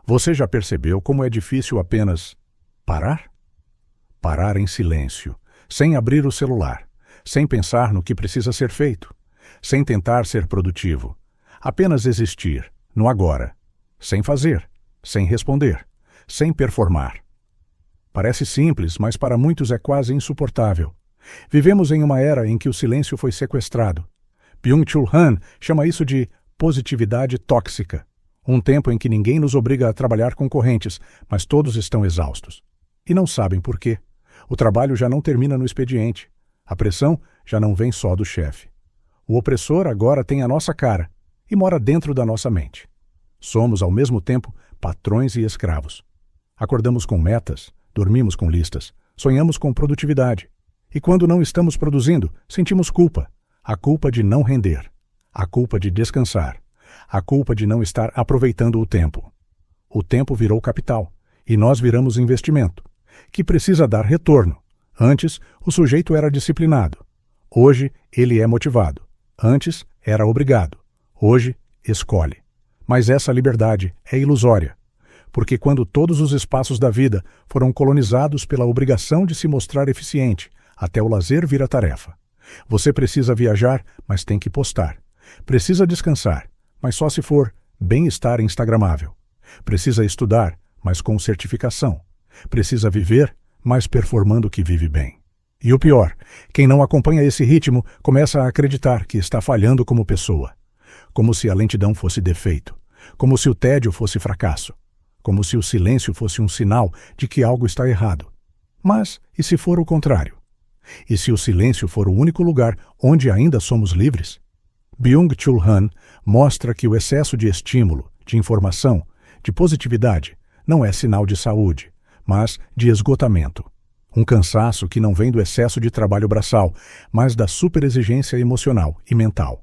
Você já percebeu como é difícil apenas parar? Parar em silêncio, sem abrir o celular, sem pensar no que precisa ser feito, sem tentar ser produtivo. Apenas existir, no agora, sem fazer, sem responder, sem performar. Parece simples, mas para muitos é quase insuportável. Vivemos em uma era em que o silêncio foi sequestrado. Byung-Chul Han chama isso de positividade tóxica. Um tempo em que ninguém nos obriga a trabalhar com correntes, mas todos estão exaustos. E não sabem por quê. O trabalho já não termina no expediente. A pressão já não vem só do chefe. O opressor agora tem a nossa cara e mora dentro da nossa mente. Somos, ao mesmo tempo, patrões e escravos. Acordamos com metas, dormimos com listas, sonhamos com produtividade. E quando não estamos produzindo, sentimos culpa. A culpa de não render. A culpa de descansar. A culpa de não estar aproveitando o tempo. O tempo virou capital, e nós viramos investimento, que precisa dar retorno. Antes, o sujeito era disciplinado. Hoje, ele é motivado. Antes, era obrigado. Hoje, escolhe. Mas essa liberdade é ilusória, porque quando todos os espaços da vida foram colonizados pela obrigação de se mostrar eficiente, até o lazer vira tarefa. Você precisa viajar, mas tem que postar. Precisa descansar, mas só se for bem-estar instagramável. Precisa estudar, mas com certificação. Precisa viver, mas performando que vive bem. E o pior, quem não acompanha esse ritmo começa a acreditar que está falhando como pessoa. Como se a lentidão fosse defeito. Como se o tédio fosse fracasso. Como se o silêncio fosse um sinal de que algo está errado. Mas, e se for o contrário? E se o silêncio for o único lugar onde ainda somos livres? Byung-Chul Han mostra que o excesso de estímulo, de informação, de positividade não é sinal de saúde, mas de esgotamento. Um cansaço que não vem do excesso de trabalho braçal, mas da superexigência emocional e mental.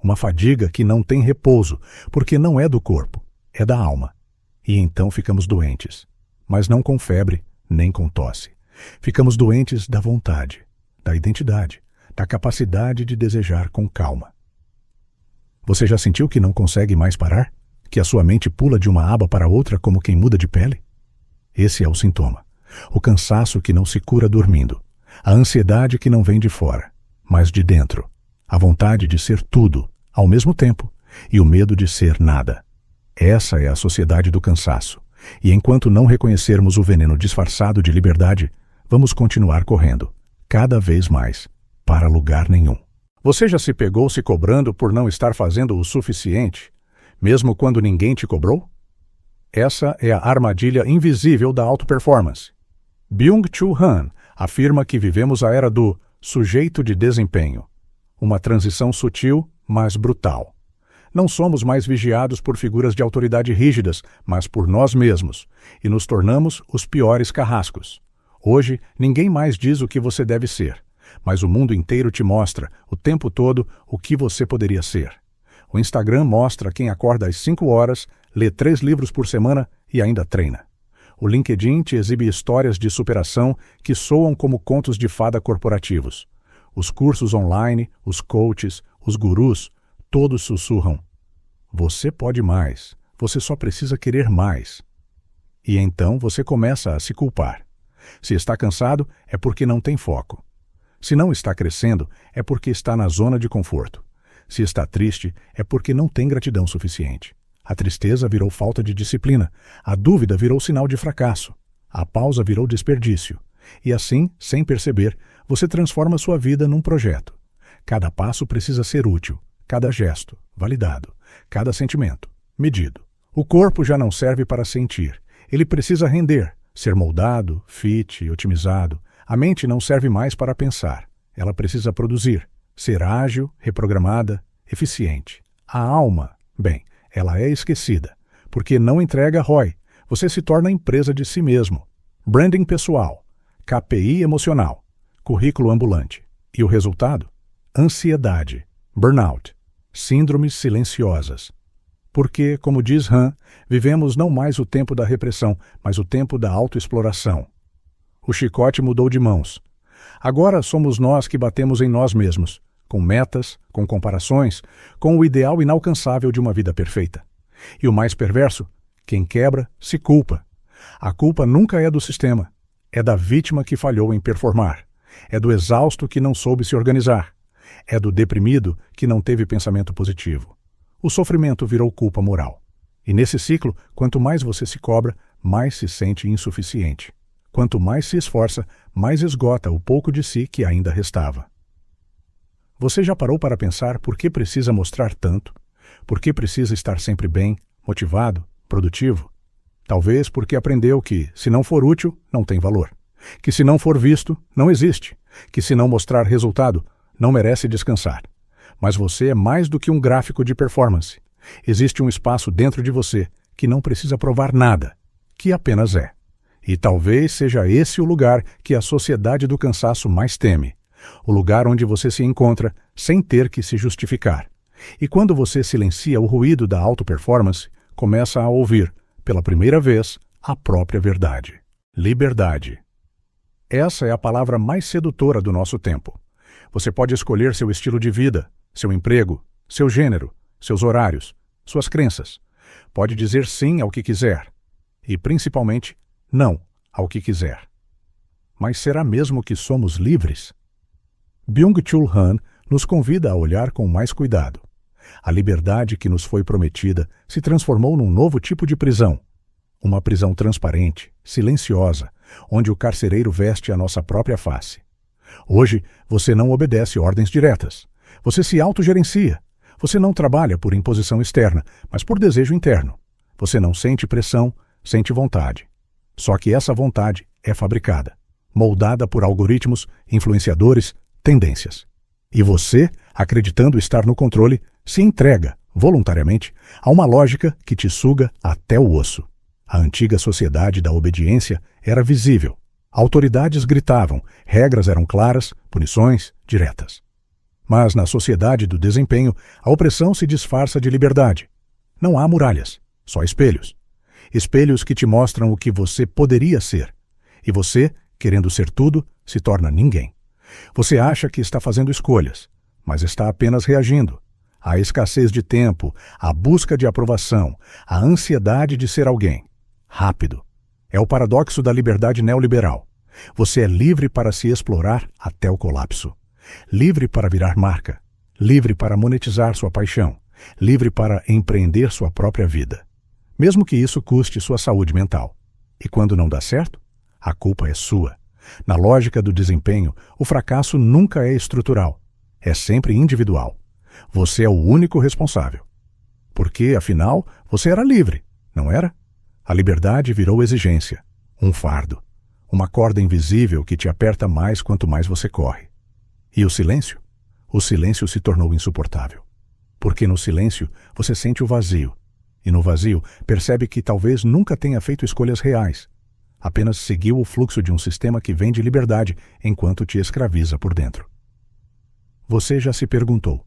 Uma fadiga que não tem repouso, porque não é do corpo, é da alma. E então ficamos doentes, mas não com febre, nem com tosse. Ficamos doentes da vontade, da identidade, da capacidade de desejar com calma. Você já sentiu que não consegue mais parar? Que a sua mente pula de uma aba para outra como quem muda de pele? Esse é o sintoma. O cansaço que não se cura dormindo. A ansiedade que não vem de fora, mas de dentro. A vontade de ser tudo, ao mesmo tempo, e o medo de ser nada. Essa é a sociedade do cansaço. E enquanto não reconhecermos o veneno disfarçado de liberdade, vamos continuar correndo, cada vez mais, para lugar nenhum. Você já se pegou se cobrando por não estar fazendo o suficiente, mesmo quando ninguém te cobrou? Essa é a armadilha invisível da auto-performance. Byung-Chul Han afirma que vivemos a era do sujeito de desempenho. Uma transição sutil, mas brutal. Não somos mais vigiados por figuras de autoridade rígidas, mas por nós mesmos, e nos tornamos os piores carrascos. Hoje, ninguém mais diz o que você deve ser, mas o mundo inteiro te mostra, o tempo todo, o que você poderia ser. O Instagram mostra quem acorda às 5 horas, lê 3 livros por semana e ainda treina. O LinkedIn te exibe histórias de superação que soam como contos de fada corporativos. Os cursos online, os coaches, os gurus, todos sussurram. Você pode mais, você só precisa querer mais. E então você começa a se culpar. Se está cansado, é porque não tem foco. Se não está crescendo, é porque está na zona de conforto. Se está triste, é porque não tem gratidão suficiente. A tristeza virou falta de disciplina, a dúvida virou sinal de fracasso, a pausa virou desperdício. E assim, sem perceber, você transforma sua vida num projeto. Cada passo precisa ser útil, cada gesto, validado, cada sentimento, medido. O corpo já não serve para sentir, ele precisa render, ser moldado, fit, otimizado. A mente não serve mais para pensar, ela precisa produzir, ser ágil, reprogramada, eficiente. A alma, bem, ela é esquecida, porque não entrega ROI, você se torna empresa de si mesmo. Branding pessoal, KPI emocional, currículo ambulante. E o resultado? Ansiedade, burnout, síndromes silenciosas. Porque, como diz Han, vivemos não mais o tempo da repressão, mas o tempo da autoexploração. O chicote mudou de mãos. Agora somos nós que batemos em nós mesmos, com metas, com comparações, com o ideal inalcançável de uma vida perfeita. E o mais perverso, Quem quebra, se culpa. A culpa nunca é do sistema. É da vítima que falhou em performar. É do exausto que não soube se organizar. É do deprimido que não teve pensamento positivo. O sofrimento virou culpa moral. E nesse ciclo, quanto mais você se cobra, mais se sente insuficiente. Quanto mais se esforça, mais esgota o pouco de si que ainda restava. Você já parou para pensar por que precisa mostrar tanto? Por que precisa estar sempre bem, motivado, produtivo? Talvez porque aprendeu que, se não for útil, não tem valor. Que se não for visto, não existe. Que se não mostrar resultado, não merece descansar. Mas você é mais do que um gráfico de performance. Existe um espaço dentro de você que não precisa provar nada, que apenas é. E talvez seja esse o lugar que a sociedade do cansaço mais teme. O lugar onde você se encontra sem ter que se justificar. E quando você silencia o ruído da auto-performance, começa a ouvir, pela primeira vez, a própria verdade. Liberdade. Essa é a palavra mais sedutora do nosso tempo. Você pode escolher seu estilo de vida, seu emprego, seu gênero, seus horários, suas crenças. Pode dizer sim ao que quiser. E, principalmente, não ao que quiser. Mas será mesmo que somos livres? Byung-Chul Han nos convida a olhar com mais cuidado. A liberdade que nos foi prometida se transformou num novo tipo de prisão. Uma prisão transparente, silenciosa, onde o carcereiro veste a nossa própria face. Hoje, você não obedece ordens diretas. Você se autogerencia. Você não trabalha por imposição externa, mas por desejo interno. Você não sente pressão, sente vontade. Só que essa vontade é fabricada, moldada por algoritmos, influenciadores, tendências. E você, acreditando estar no controle, se entrega, voluntariamente, a uma lógica que te suga até o osso. A antiga sociedade da obediência era visível. Autoridades gritavam, regras eram claras, punições diretas. Mas na sociedade do desempenho, a opressão se disfarça de liberdade. Não há muralhas, só espelhos. Espelhos que te mostram o que você poderia ser. E você, querendo ser tudo, se torna ninguém. Você acha que está fazendo escolhas, mas está apenas reagindo. A escassez de tempo, a busca de aprovação, a ansiedade de ser alguém. Rápido. É o paradoxo da liberdade neoliberal. Você é livre para se explorar até o colapso. Livre para virar marca. Livre para monetizar sua paixão. Livre para empreender sua própria vida. Mesmo que isso custe sua saúde mental. E quando não dá certo, a culpa é sua. Na lógica do desempenho, o fracasso nunca é estrutural. É sempre individual. Você é o único responsável. Porque, afinal, você era livre, não era? A liberdade virou exigência, um fardo, uma corda invisível que te aperta mais quanto mais você corre. E o silêncio? O silêncio se tornou insuportável. Porque no silêncio você sente o vazio. E no vazio percebe que talvez nunca tenha feito escolhas reais. Apenas seguiu o fluxo de um sistema que vende liberdade enquanto te escraviza por dentro. Você já se perguntou: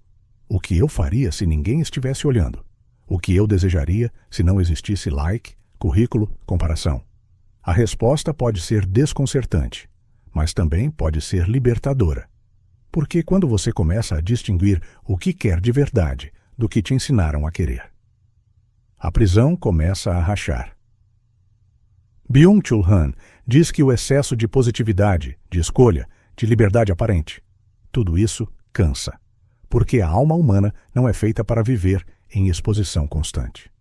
o que eu faria se ninguém estivesse olhando? O que eu desejaria se não existisse like, currículo, comparação? A resposta pode ser desconcertante, mas também pode ser libertadora. Porque quando você começa a distinguir o que quer de verdade do que te ensinaram a querer, a prisão começa a rachar. Byung-Chul Han diz que o excesso de positividade, de escolha, de liberdade aparente, tudo isso cansa, porque a alma humana não é feita para viver em exposição constante.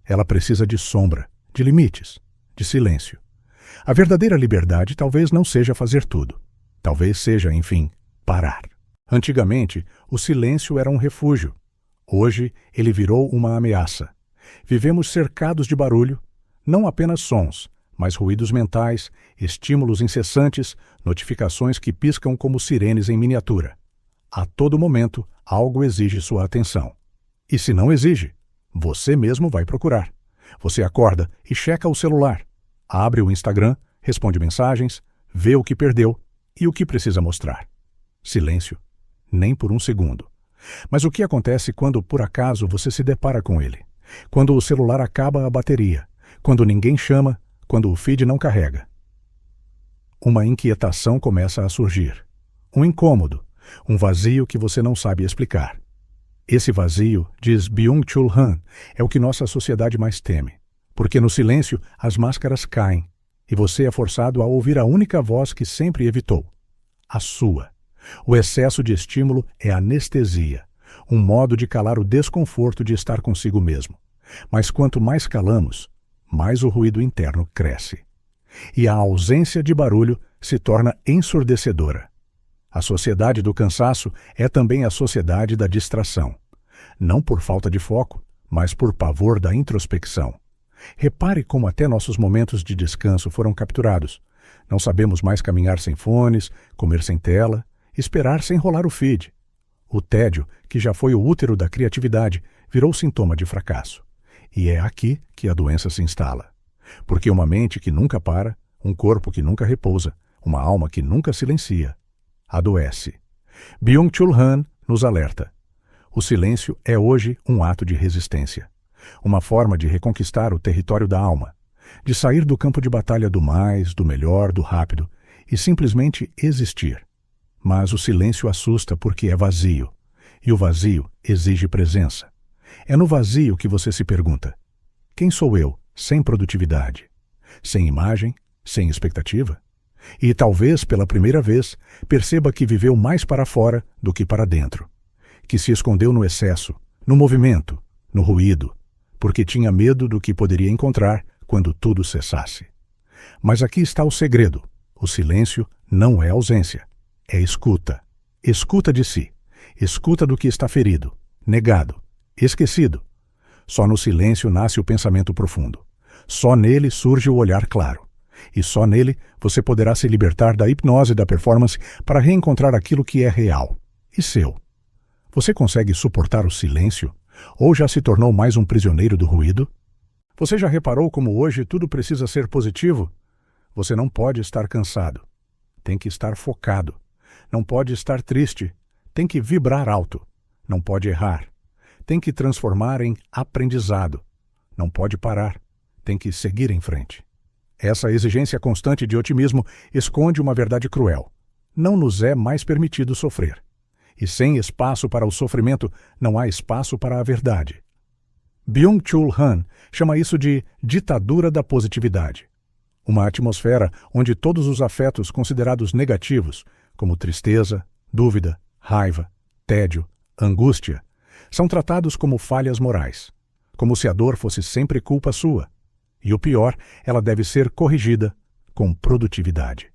Ela precisa de sombra, de limites, de silêncio. A verdadeira liberdade talvez não seja fazer tudo. Talvez seja, enfim, parar. Antigamente, o silêncio era um refúgio. Hoje, ele virou uma ameaça. Vivemos cercados de barulho, não apenas sons, mas ruídos mentais, estímulos incessantes, notificações que piscam como sirenes em miniatura. A todo momento, algo exige sua atenção. E se não exige, você mesmo vai procurar. Você acorda e checa o celular. Abre o Instagram, responde mensagens, vê o que perdeu e o que precisa mostrar. Silêncio. Nem por um segundo. Mas o que acontece quando, por acaso, você se depara com ele? Quando o celular acaba a bateria? Quando ninguém chama? Quando o feed não carrega? Uma inquietação começa a surgir. Um incômodo. Um vazio que você não sabe explicar. Esse vazio, diz Byung-Chul Han, é o que nossa sociedade mais teme. Porque no silêncio as máscaras caem e você é forçado a ouvir a única voz que sempre evitou, a sua. O excesso de estímulo é anestesia, um modo de calar o desconforto de estar consigo mesmo. Mas quanto mais calamos, mais o ruído interno cresce. E a ausência de barulho se torna ensurdecedora. A sociedade do cansaço é também a sociedade da distração. Não por falta de foco, mas por pavor da introspecção. Repare como até nossos momentos de descanso foram capturados. Não sabemos mais caminhar sem fones, comer sem tela, esperar sem rolar o feed. O tédio, que já foi o útero da criatividade, virou sintoma de fracasso. E é aqui que a doença se instala. Porque uma mente que nunca para, um corpo que nunca repousa, uma alma que nunca silencia, adoece. Byung-Chul Han nos alerta. O silêncio é hoje um ato de resistência. Uma forma de reconquistar o território da alma, de sair do campo de batalha do mais, do melhor, do rápido, e simplesmente existir. Mas o silêncio assusta porque é vazio, e o vazio exige presença. É no vazio que você se pergunta: quem sou eu sem produtividade? Sem imagem? Sem expectativa? E talvez, pela primeira vez, perceba que viveu mais para fora do que para dentro. Que se escondeu no excesso, no movimento, no ruído, porque tinha medo do que poderia encontrar quando tudo cessasse. Mas aqui está o segredo. O silêncio não é ausência. É escuta. Escuta de si. Escuta do que está ferido, negado, esquecido. Só no silêncio nasce o pensamento profundo. Só nele surge o olhar claro. E só nele você poderá se libertar da hipnose da performance para reencontrar aquilo que é real e seu. Você consegue suportar o silêncio? Ou já se tornou mais um prisioneiro do ruído? Você já reparou como hoje tudo precisa ser positivo? Você não pode estar cansado. Tem que estar focado. Não pode estar triste. Tem que vibrar alto. Não pode errar. Tem que transformar em aprendizado. Não pode parar. Tem que seguir em frente. Essa exigência constante de otimismo esconde uma verdade cruel. Não nos é mais permitido sofrer. E sem espaço para o sofrimento, não há espaço para a verdade. Byung-Chul Han chama isso de ditadura da positividade. Uma atmosfera onde todos os afetos considerados negativos, como tristeza, dúvida, raiva, tédio, angústia, são tratados como falhas morais, como se a dor fosse sempre culpa sua. E o pior, ela deve ser corrigida com produtividade.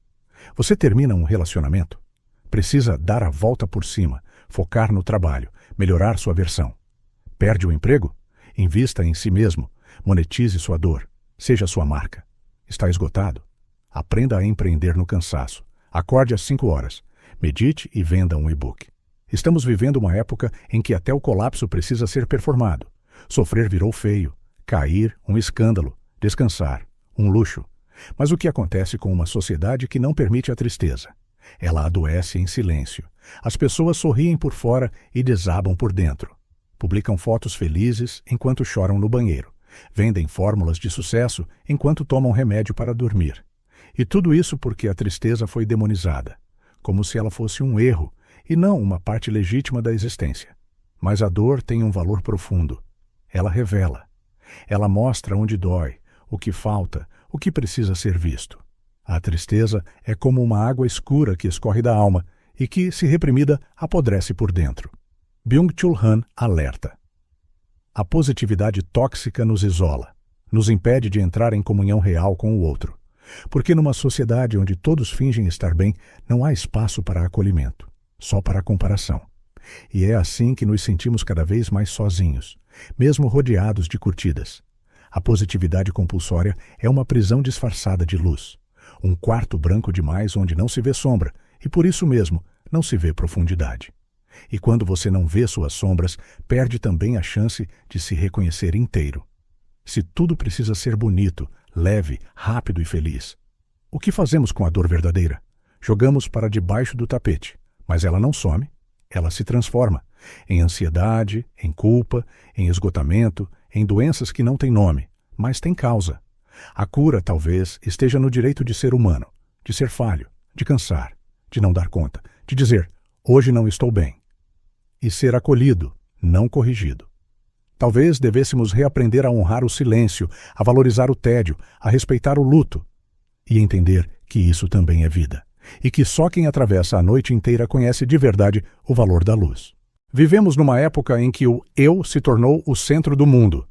Você termina um relacionamento? Precisa dar a volta por cima, focar no trabalho, melhorar sua versão. Perde o emprego? Invista em si mesmo, monetize sua dor, seja sua marca. Está esgotado? Aprenda a empreender no cansaço. Acorde às 5 horas, medite e venda um e-book. Estamos vivendo uma época em que até o colapso precisa ser performado. Sofrer virou feio, cair, um escândalo, descansar, um luxo. Mas o que acontece com uma sociedade que não permite a tristeza? Ela adoece em silêncio. As pessoas sorriem por fora e desabam por dentro. Publicam fotos felizes enquanto choram no banheiro. Vendem fórmulas de sucesso enquanto tomam remédio para dormir. E tudo isso porque a tristeza foi demonizada, como se ela fosse um erro e não uma parte legítima da existência. Mas a dor tem um valor profundo. Ela revela. Ela mostra onde dói, o que falta, o que precisa ser visto. A tristeza é como uma água escura que escorre da alma e que, se reprimida, apodrece por dentro. Byung-Chul Han alerta. A positividade tóxica nos isola, nos impede de entrar em comunhão real com o outro. Porque numa sociedade onde todos fingem estar bem, não há espaço para acolhimento, só para comparação. E é assim que nos sentimos cada vez mais sozinhos, mesmo rodeados de curtidas. A positividade compulsória é uma prisão disfarçada de luz. Um quarto branco demais onde não se vê sombra e, por isso mesmo, não se vê profundidade. E quando você não vê suas sombras, perde também a chance de se reconhecer inteiro. Se tudo precisa ser bonito, leve, rápido e feliz, o que fazemos com a dor verdadeira? Jogamos para debaixo do tapete, mas ela não some, ela se transforma em ansiedade, em culpa, em esgotamento, em doenças que não têm nome, mas têm causa. A cura, talvez, esteja no direito de ser humano, de ser falho, de cansar, de não dar conta, de dizer, hoje não estou bem. E ser acolhido, não corrigido. Talvez devêssemos reaprender a honrar o silêncio, a valorizar o tédio, a respeitar o luto e entender que isso também é vida, e que só quem atravessa a noite inteira conhece de verdade o valor da luz. Vivemos numa época em que o eu se tornou o centro do mundo.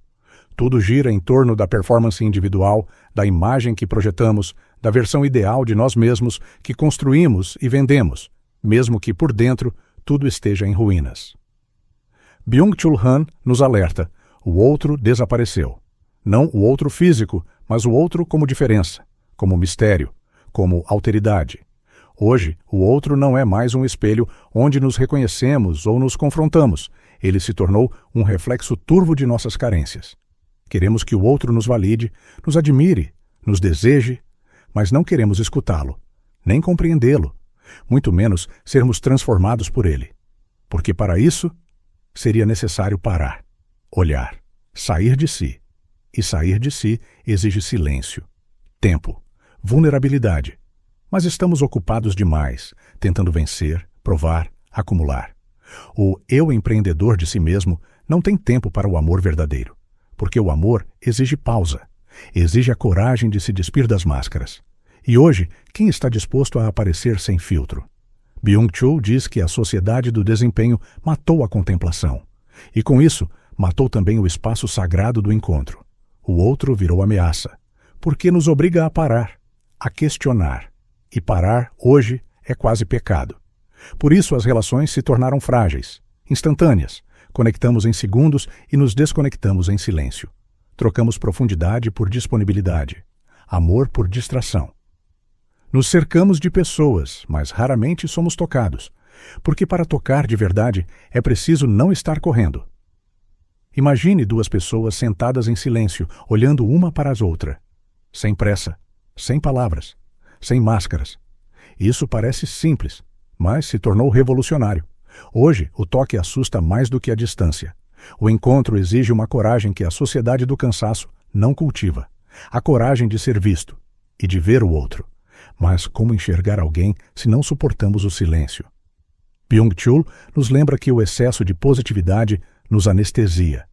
Tudo gira em torno da performance individual, da imagem que projetamos, da versão ideal de nós mesmos que construímos e vendemos, mesmo que por dentro tudo esteja em ruínas. Byung-Chul Han nos alerta: o outro desapareceu. Não o outro físico, mas o outro como diferença, como mistério, como alteridade. Hoje, o outro não é mais um espelho onde nos reconhecemos ou nos confrontamos. Ele se tornou um reflexo turvo de nossas carências. Queremos que o outro nos valide, nos admire, nos deseje, mas não queremos escutá-lo, nem compreendê-lo, muito menos sermos transformados por ele. Porque para isso, seria necessário parar, olhar, sair de si. E sair de si exige silêncio, tempo, vulnerabilidade. Mas estamos ocupados demais, tentando vencer, provar, acumular. O eu empreendedor de si mesmo não tem tempo para o amor verdadeiro, porque o amor exige pausa, exige a coragem de se despir das máscaras. E hoje, quem está disposto a aparecer sem filtro? Byung-Chul diz que a sociedade do desempenho matou a contemplação. E com isso, matou também o espaço sagrado do encontro. O outro virou ameaça, porque nos obriga a parar, a questionar. E parar, hoje, é quase pecado. Por isso as relações se tornaram frágeis, instantâneas. Conectamos em segundos e nos desconectamos em silêncio. Trocamos profundidade por disponibilidade, amor por distração. Nos cercamos de pessoas, mas raramente somos tocados, porque para tocar de verdade é preciso não estar correndo. Imagine duas pessoas sentadas em silêncio, olhando uma para as outras, sem pressa, sem palavras, sem máscaras. Isso parece simples, mas se tornou revolucionário. Hoje, o toque assusta mais do que a distância. O encontro exige uma coragem que a sociedade do cansaço não cultiva. A coragem de ser visto e de ver o outro. Mas como enxergar alguém se não suportamos o silêncio? Byung-Chul nos lembra que o excesso de positividade nos anestesia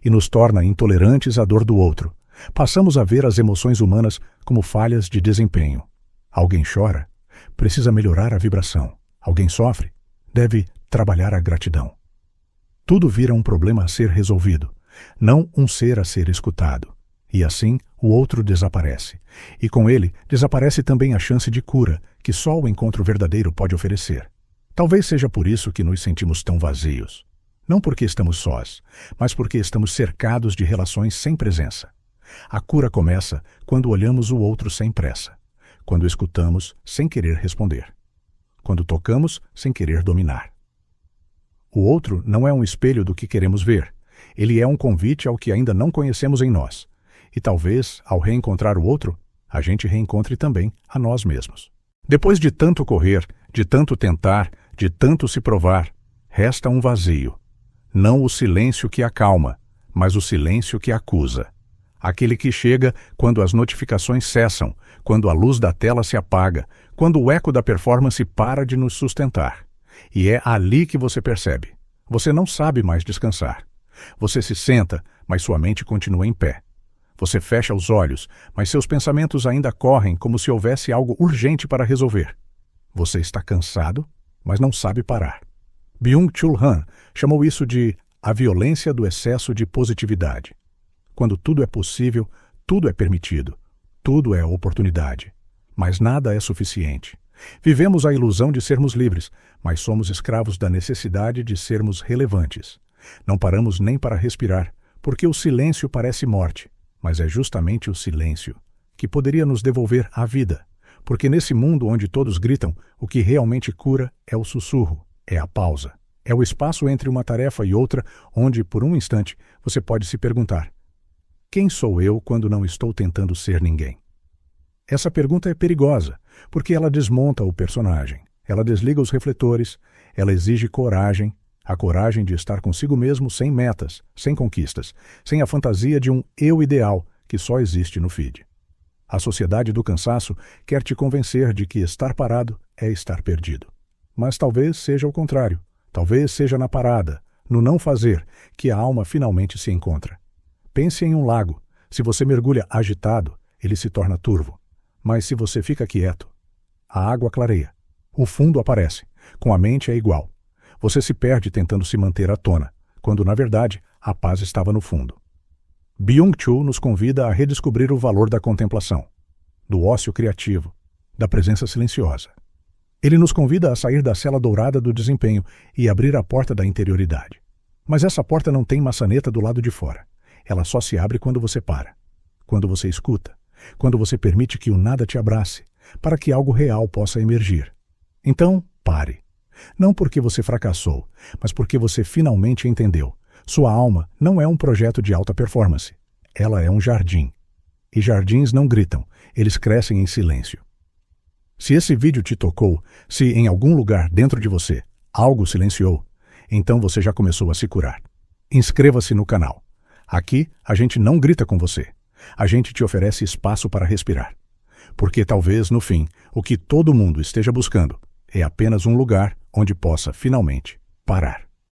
e nos torna intolerantes à dor do outro. Passamos a ver as emoções humanas como falhas de desempenho. Alguém chora? Precisa melhorar a vibração. Alguém sofre? Deve trabalhar a gratidão. Tudo vira um problema a ser resolvido, não um ser a ser escutado. E assim, o outro desaparece. E com ele, desaparece também a chance de cura que só o encontro verdadeiro pode oferecer. Talvez seja por isso que nos sentimos tão vazios. Não porque estamos sós, mas porque estamos cercados de relações sem presença. A cura começa quando olhamos o outro sem pressa. Quando escutamos sem querer responder. Quando tocamos sem querer dominar. O outro não é um espelho do que queremos ver. Ele é um convite ao que ainda não conhecemos em nós. E talvez, ao reencontrar o outro, a gente reencontre também a nós mesmos. Depois de tanto correr, de tanto tentar, de tanto se provar, resta um vazio. Não o silêncio que acalma, mas o silêncio que acusa. Aquele que chega quando as notificações cessam, quando a luz da tela se apaga, quando o eco da performance para de nos sustentar. E é ali que você percebe. Você não sabe mais descansar. Você se senta, mas sua mente continua em pé. Você fecha os olhos, mas seus pensamentos ainda correm como se houvesse algo urgente para resolver. Você está cansado, mas não sabe parar. Byung-Chul Han chamou isso de a violência do excesso de positividade. Quando tudo é possível, tudo é permitido, tudo é oportunidade. Mas nada é suficiente. Vivemos a ilusão de sermos livres, mas somos escravos da necessidade de sermos relevantes. Não paramos nem para respirar, porque o silêncio parece morte, mas é justamente o silêncio que poderia nos devolver a vida. Porque nesse mundo onde todos gritam, o que realmente cura é o sussurro, é a pausa. É o espaço entre uma tarefa e outra, onde, por um instante, você pode se perguntar: quem sou eu quando não estou tentando ser ninguém? Essa pergunta é perigosa, porque ela desmonta o personagem, ela desliga os refletores, ela exige coragem, a coragem de estar consigo mesmo sem metas, sem conquistas, sem a fantasia de um eu ideal que só existe no feed. A sociedade do cansaço quer te convencer de que estar parado é estar perdido. Mas talvez seja o contrário. Talvez seja na parada, no não fazer, que a alma finalmente se encontra. Pense em um lago. Se você mergulha agitado, ele se torna turvo. Mas se você fica quieto, a água clareia. O fundo aparece. Com a mente é igual. Você se perde tentando se manter à tona, quando na verdade a paz estava no fundo. Byung-Chul nos convida a redescobrir o valor da contemplação, do ócio criativo, da presença silenciosa. Ele nos convida a sair da cela dourada do desempenho e abrir a porta da interioridade. Mas essa porta não tem maçaneta do lado de fora. Ela só se abre quando você para, quando você escuta, quando você permite que o nada te abrace, para que algo real possa emergir. Então, pare. Não porque você fracassou, mas porque você finalmente entendeu. Sua alma não é um projeto de alta performance. Ela é um jardim. E jardins não gritam, eles crescem em silêncio. Se esse vídeo te tocou, se em algum lugar dentro de você algo silenciou, então você já começou a se curar. Inscreva-se no canal. Aqui a gente não grita com você. A gente te oferece espaço para respirar. Porque talvez, no fim, o que todo mundo esteja buscando é apenas um lugar onde possa finalmente parar.